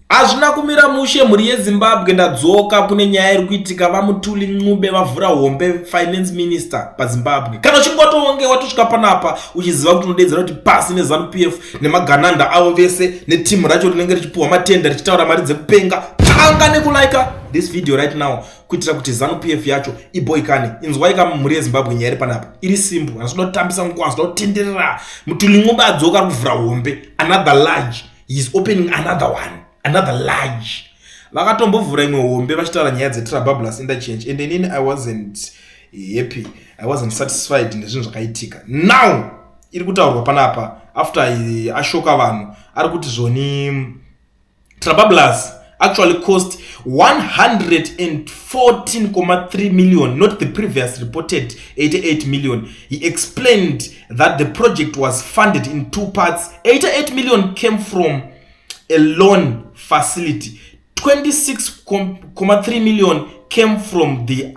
Hazvina kumira mushe mhuri yeZimbabwe. Ndadzoka kune nyaya iri kuitika vaMutuli Ncube vavhura hombe finance minister paZimbabwe. Kana uchingotonge watosvika panapa uchiziva kuti unodedzera kuti pasi neZANU-PF nemagananda avo vese netimu racho rinenge richipuhwa matenda richitaura mari dzekupenga, tanga nekulaika this video right now kuitira kuti ZANU-PF yacho iboikane. Inzwaika mhuri yeZimbabwe nyaya iri panapa iri simple. Hazvina kutambisa nguva, hazvina kutenderera. Mutuli Ncube adzoka kuvhura hombe, another large, he is opening another one, another large. Vakatombovhura imwe hombe vachitaura nyaya dzeTrabablas interchange, and inini I wasn't happy, I wasn't satisfied nezvinhu zvakaitika. Now iri kutaurwa panapa after ashoka vanhu ari kuti zvoni Trabablas actually cost 114.3 million, not the previous reported 88 million. He explained that the project was funded in two parts. 88 million came from a loan facility. 26.3 million came from the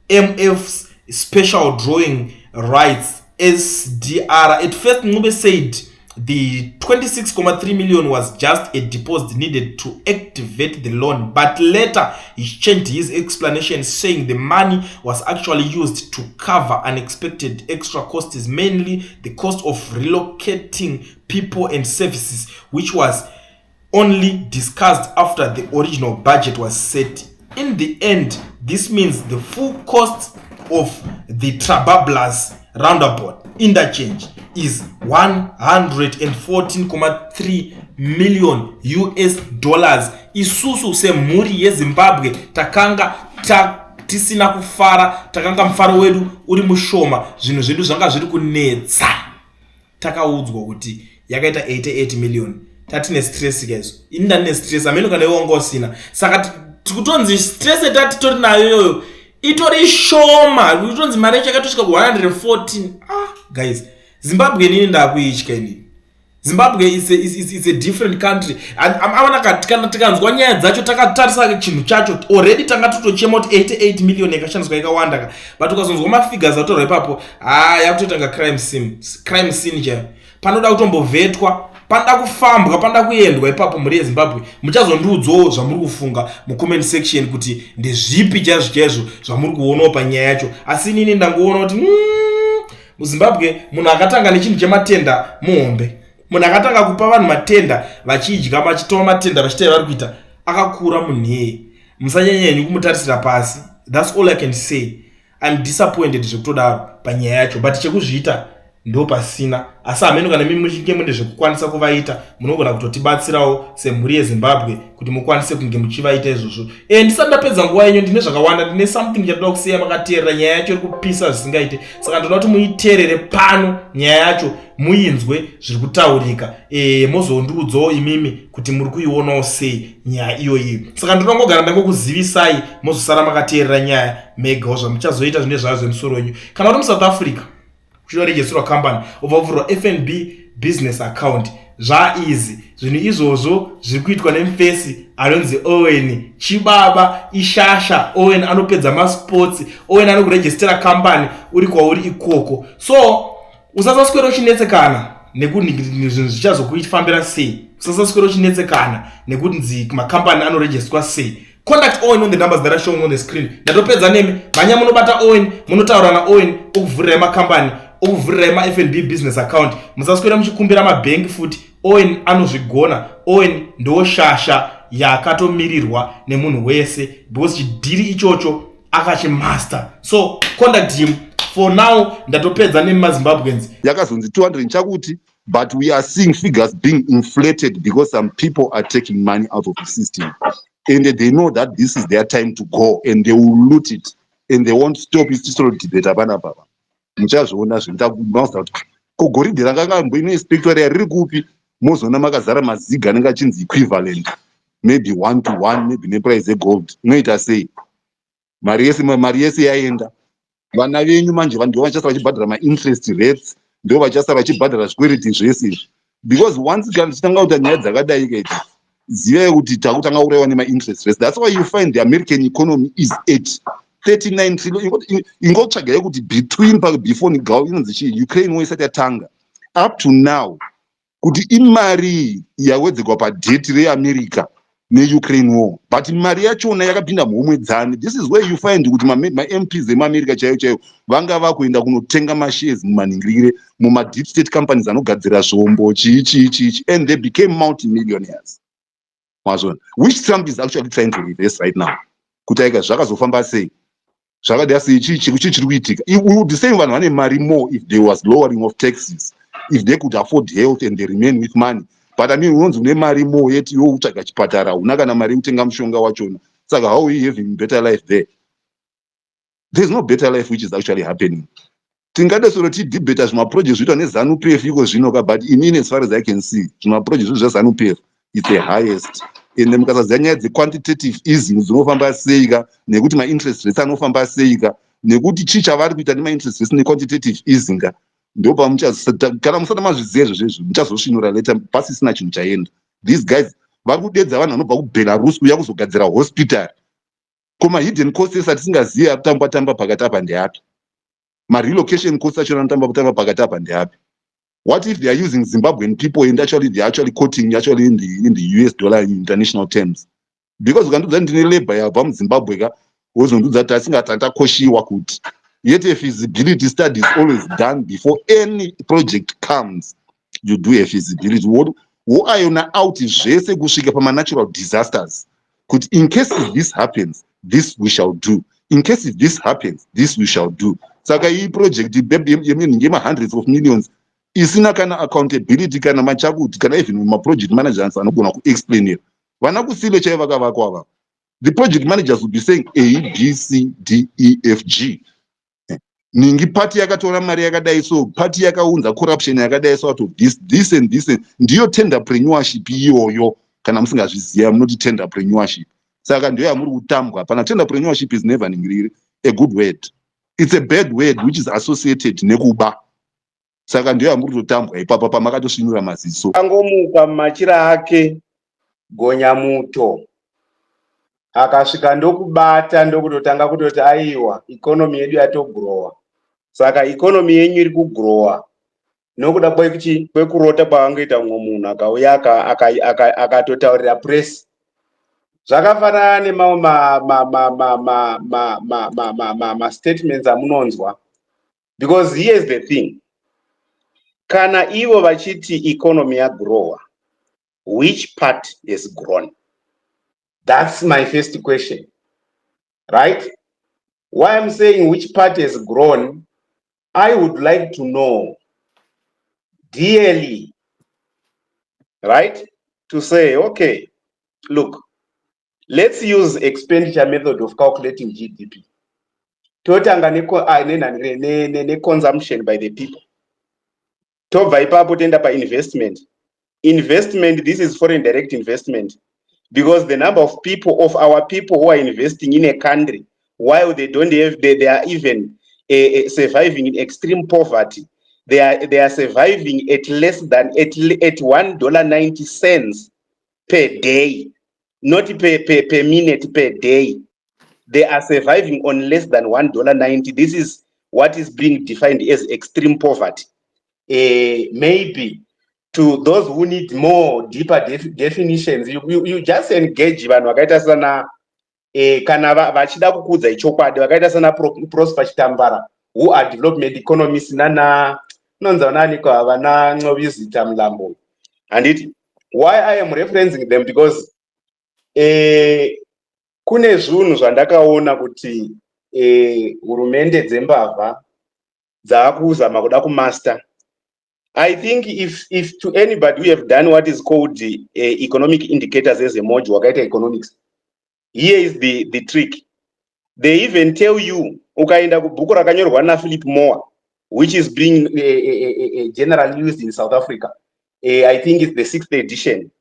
IMF's special drawing rights, SDR. At first, Ncube said the 26.3 million was just a deposit needed to activate the loan, but later he changed his explanation, saying the money was actually used to cover unexpected extra costs, mainly the cost of relocating people and services, which was only discussed after the original budget was set. In the end, this means the full cost of the Trabablas roundabout interchange is 114.3 million US dollars. Isusu se mhuri yeZimbabwe takanga tisina kufara, takanga mfaro wedu uri mushoma, zvinhu zvedu zvanga zviri kunetsa. Takaudzwa kuti yakaita 88 million. Tatine stress guys. Inda ne stress ameno kana iwongo sina. Saka tikutonzi stress tori nayo yoyo itori shoma. Tikutonzi mari yakatosvika ku 114. Guys, Zimbabwe nini ndakuichika inini. Zimbabwe is a different country. Amana kana tikanzwa nyaya dzacho takatarisa chinhu chacho already tanga totochema kuti 88 million yakashandiswa ikawanda. But ukazonzwa mafigures atorwa ipapo, yakutotanga crime scene ja. Panoda kutombovhetwa, panoda kufambwa, panoda kuendwa ipapo muri yeZimbabwe. Muchazondiudzawo zvamuri kufunga mu comment section kuti ndezvipi chazvo zvamuri kuona panyaya yacho. Asi inini ndangoona kuti muZimbabwe munhu akatanga nechinhu chematenda muhombe. Munhu akatanga kupa vanhu matenda vachidya, vachitoma matenda vachitaura vari kuita akakura munheye. Musanyanyanyi kumutarisira pasi. That's all I can say. I'm disappointed zvekutodaro panyaya yacho, but chekuzviita ndo pasina. Asi ameno kana mimi muchinge mune zvekukwanisa kuvaita, munogona kutotibatsirawo semhuri yeZimbabwe kuti mukwanise kunge muchivaita izvozvo. Ndisandapedza nguva yenyu, ndine zvakawanda, ndine something chatinoda kusiya makateerera nyaya yacho iri kupisa zvisingaite. Saka ndoda kuti muiteerere pano nyaya yacho, muinzwe zviri kutaurika. Mozondiudzawo imimi kuti muri kuionawo sei nyaya iyoyi. Saka ndoda kungogara ndangokuzivisai mozosara makateerera nyaya megawo zvamuchazoita zvine zvazvo zvemusoro wenyu. Kana kuti muSouth Africa kuchiregistrwa company ubvavhurwa FNB business account, zvaizi zvinhu izvozvo zviri kuitwa nemufesi anonzi Owen Chibaba Ishasha. Owen anopedza masports, Owen anokuregistera company uri kwauri ikoko. So usasaswera uchinetsekana nekuti zvinhu zvichazokuifambira sei. Usasaswera uchinetsekana nekuti macompany anoregistrwa sei. Contact Owen on the numbers that are showing on the screen. Ndatopedza nemi manya munobata Owen, munotaura na Owen okuvhurira macompany, okuvhurira maFNB business account. Musaswera muchikumbira mabank futi. Owen anozvigona. Owen ndo shasha yakatomirirwa nemunhu wese because chidhiri ichocho akachimaster. So contact him. For now, ndatopedza nemi maZimbabweans. Yakazonzi 200 chakuti, but we are seeing figures being inflated because some people are taking money out of the system. And they know that this is their time to go, and they will loot it, and they won't stop it. Still debate abana baba. Muchazona zvinoita kumaster kuti kogoridhe rakanga mboine inspector riri kupi, mozona makazara maziga anenge achinzi equivalent, maybe 1 to 1, maybe neprice yegold. Unoita sei? Mari yese yaenda. Vana venyu manje vanhu vachasara vachibhadhara ma-interest rates, ndio vachasara vachibhadhara zvikwereti zvese. Because once kana tichitanga kuita nyaya dzakadai ikaiti, zivai kuti takutanga kureva nema-interest rates. That's why you find the American economy is at 39 trillion. Ingotsvagai kuti between before inonzi Ukraine waisati yatanga up to now kuti imari yawedzekwa padheti reAmerica ne-Ukraine war. But mari yachona yakapinda mhomwedzani. This is where you find kuti ma-MPs emamerika chaiyo vanga vakuenda kunotenga mashares mumanhingirire muma-deep state companies anogadzira zvombo chii, and they became multi-millionaires. Which Trump is actually trying to reverse right now. Kutaika zvakazofamba sei? Zvakadai sei chiri kuitika. We would say vanhu vane mari more if there was lowering of taxes, if they could afford health and they remain with money. But I mean, unonzi une mari more yet iwo utsvaga chipatara, una kana mari kutenga mushonga wachona. Saka how are you having better life there? There's no better life which is actually happening. Tingade soro debate zvima-projects zvinoitwa neZANU-PF iko zvino ka, but inini as far as I can see, zvima-projects zvezANU-PF it's the highest. Ende mukasaziva nyaya dze-quantitative easing dzinofamba sei ka, nekuti ma-interest rates anofamba sei ka, nekuti chii chavari kuita nema-interest rates ne-quantitative easing ka, ndopa kana musati mazviziva izvozvo muchazosvinura later pasisina chinhu chaenda. These guys vari kudedza vanhu vanobva kuBelarus kuuya kuzogadzira hospital. Koma hidden costs atisingazivi atamba pakati apa ndeapi? Ma-relocation costs achona anotamba pakati apa ndeapi? What if they are using Zimbabwean people and actually they are actually quoting actually in the US dollar in international terms? Because ukandudza ndine labor yabva muZimbabwe ka, wozondudza kuti asingatakoshiwa kuti. Yet a feasibility study is always done before any project comes. You do a feasibility. Woayona out zvese kusvika pama-natural disasters. Kuti in case if this happens, this we shall do. In case if this happens, this we shall do. Saka iyi project yema hundreds of millions isina kana accountability kana machakuti kana even ma-project managers anogona kuexplainira. Vana kusile chaiva kavakwa. The project managers will be saying A, B, C, D, E, F, G. Ningi party yakatora mari yakadai so, party yakaunza corruption yakadai so out of this and this. Ndiyo tenderpreneurship iyoyo kana musingazviziva munoti tenderpreneurship. Saka ndiyo yamuri kutambwa. Pana tenderpreneurship is never a good word. It's a bad word which is associated nekuba. Saka ndiyo yamuri kutambwa ipapa pamakatosvinura maziso. Angomuka machira ake Gonyamuto akasvika ndokubata ndokutotanga kutoti aiwa economy yedu yatogrowa. Saka economy yenyu iri kugrowa nokuda kwekurota kwaangoita mumwe munhu akauya akatotaurira press. Zvakafanana nemamwe statements amunonzwa. Because here's the thing. Kana ivo vachiti economy yagrowa, which part has grown? That's my first question, right? Why I'm saying which part has grown, I would like to know dearly, right? To say, okay, look, let's use expenditure method of calculating GDP. Totanga ne consumption by the people. Tobva ipapo tenda pa investment. Investment, this is foreign direct investment. Because the number of people, of our people who are investing in a country, while they don't have, they are even surviving in extreme poverty. They are surviving at less than at $1.90 per day, not per minute, per day. They are surviving on less than $1.90. This is what is being defined as extreme poverty. Maybe to those who need more deeper definitions, you just engage vanhu vakaita sana kana vachida kukudza ichokwadi vakaita sana Prosper Chitambara, who are development economists nana nonza nani kwa vana Ncovizita Mlambo. And why I am referencing them, because kune zvinhu zvandakaona kuti hurumende dzembavha dzakuzama kuda kumaster. I think if to anybody who have done what is called the economic indicators as a module, wakaita economics, here is the trick. They even tell you, ukaenda kubhuku rakanyorwa naPhilip Moore, which is being generally used in South Africa. I think it's the 6th edition,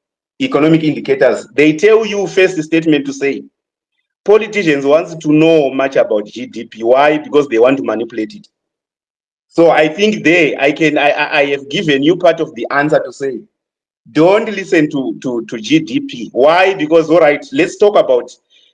economic indicators. They tell you first statement to say, politicians want to know much about GDP. Why? Because they want to manipulate it. So I think I have given you part of the answer to say, don't listen to GDP. Why? Because, all right, let's talk about,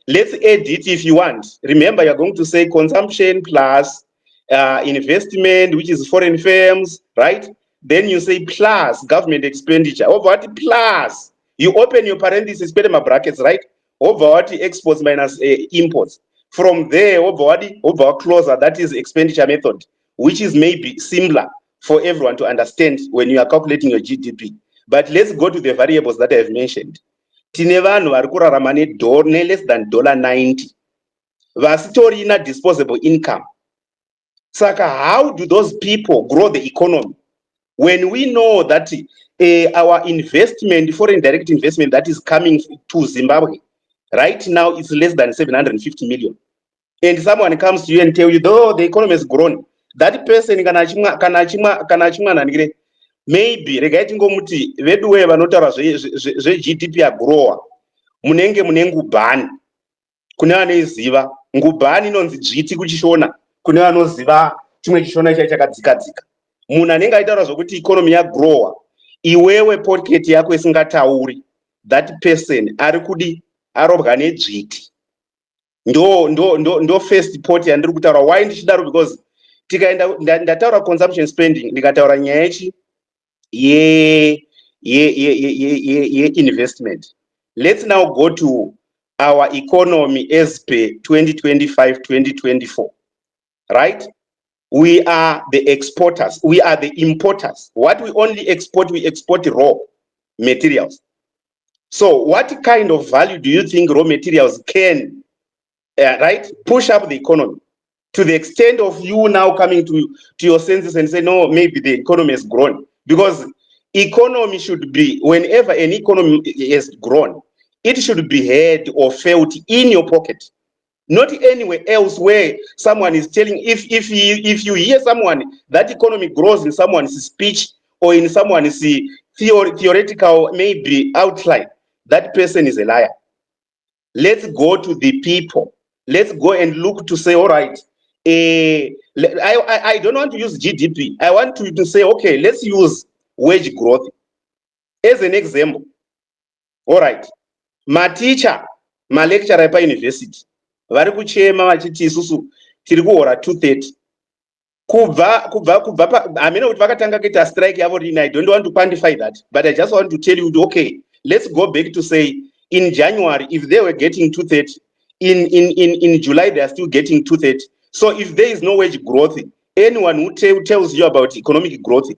let's add it if you want. Remember, you're going to say consumption plus investment, which is foreign firms, right? Then you say plus government expenditure. Oh, what plus You open your parentheses, put my brackets, right? Over what exports minus imports. From there, over closer, that is expenditure method, which is maybe similar for everyone to understand when you are calculating your GDP. But let's go to the variables that I have mentioned. Tine vanhu vari kurarama ne less than $90 vasitorina disposable income. Saka, how do those people grow the economy when we know that our investment, foreign direct investment that is coming to Zimbabwe right now is less than 750 million? And someone comes to you and tell you, though the economy has grown, that person maybe regai tingomuti veduwe vanotaura zveGDP yagrowa munenge mune ngubhani kune vanoiziva. Ngubhani inonzi dzviti kuchishona kune vanoziva chimwe chishona chai chakadzikadzika. Munhu anenge aitaura zvokuti ikonomi yagrowa, iwewe pocket yako isingatauri, that person ari kudi arobwa nedzviti. Ndo first pot yandiri kutaura. Why ndichidaro? Because tikaenda ndataura consumption spending, ndikataura nyaya investment. Let's now go to our economy as per 2025-2024, right? We are the exporters, we are the importers. What we only export, we export raw materials. So what kind of value do you think raw materials can right, push up the economy to the extent of you now coming to your senses and say, no, maybe the economy has grown? Because economy should be, whenever an economy has grown, it should be heard or felt in your pocket, not anywhere else where someone is telling. If you hear someone, that economy grows in someone's speech or in someone's theoretical maybe outline, that person is a liar. Let's go to the people. Let's go and look to say, all right, I don't want to use GDP. I want to say, okay, let's use wage growth as an example. All right, my teacher, my lecturer at university, vari kuchema vachiti isusu tiri kuhora 2:30 kubva amene kuti vakatanga kuita strike yavo rini. I don't want to quantify that, but I just want to tell you, okay, let's go back to say in January, if they were getting 2:30, in July they are still getting 2:30. So if there is no wage growth, anyone who tells you about economic growth